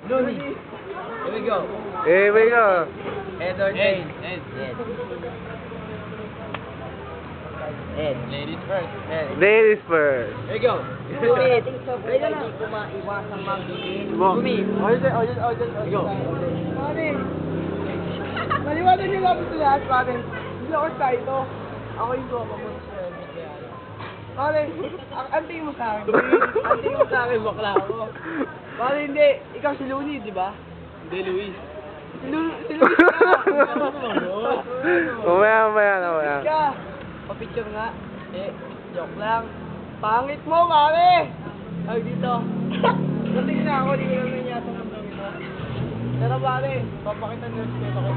Looney. Here we go. Here we go. Ed or Jane? Ed. Ed. Ladies first. Ed. Ladies first. Here we go. Lumi, kaya hindi ko maiwasang magiging. Lumi. Here we go. Pare, maliwanag niyo lang ito lahat, pare. Hindi ako excited. Ako yung goma mo. Pare, ang tingin mo sa akin. Ang tingin mo sa akin, bakla ako. Pare, hindi. Ikaw si Looney, di ba? Hindi, Luis. Si Looney ka. Mamaya. Ka. Pa-picture nga. Joke lang. Pangit mo, pare. Ay, dito. Natingin na ako, di ko naman yata ng dami mo. Pero pare, papakita niyo si Tito ko.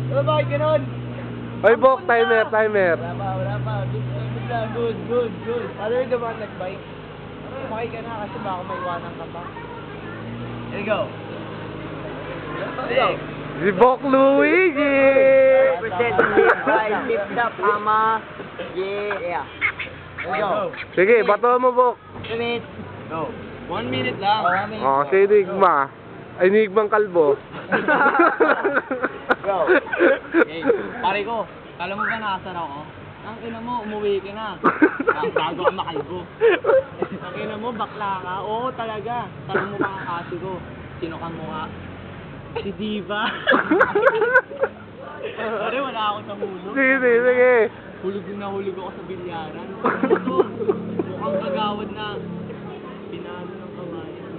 Pero bakit ganun? Oy, Bok, timer. Wala pa. Good lang, good. Paano yung naman nag-bike? Sumakay ka na kasi baka may iwanan ka pa. Here we go. Si Bok Luigi. Presented by Tip Top Ama. Yeah. Here we go. Sige, bato mo, Bok. Lumi. Go. 1 minute lang. Oh, si Enigma. Enigmang kalbo. Go. Okay. Pare ko, kala mo ba nakasar ako? Ang ina mo, umuwi ka na. Bago ka makalbo. Ang ina mo, bakla ka. Oo, talaga. Tanong mo pa ang kasi ko. Sino ka mukha? Si Diva. Pare, wala ako sa hulog. Sige. Hulog ako sa bilyaran. Ito, mukhang kagawad na pinalo ng kawayan.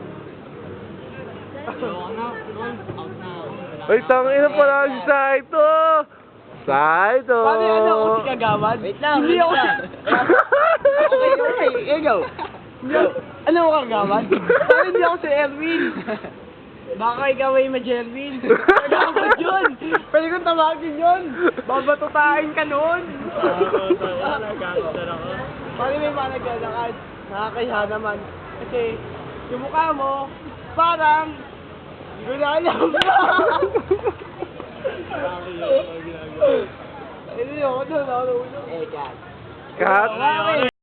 Ayoko na, tol. Out na ako. Wala Ay, na. tangina pala si Saito. Pare, ano ako si Kagawad? Wait lang. Hindi ako si... Okay. Here go. Ano ako Kagawad? Pare, hindi ako si Erwin. Baka ikaw ay ma-Jerwin. Kagawad yun. Pwede kong tawagin yun. Babatutain ka noon. Pare, may mga naglalakad. Nakakahiya naman. Kasi, yung mukha mo, parang, hindi ko na alam. Hindi ako doon, ako doon. Eh, God. Cut. Bakit?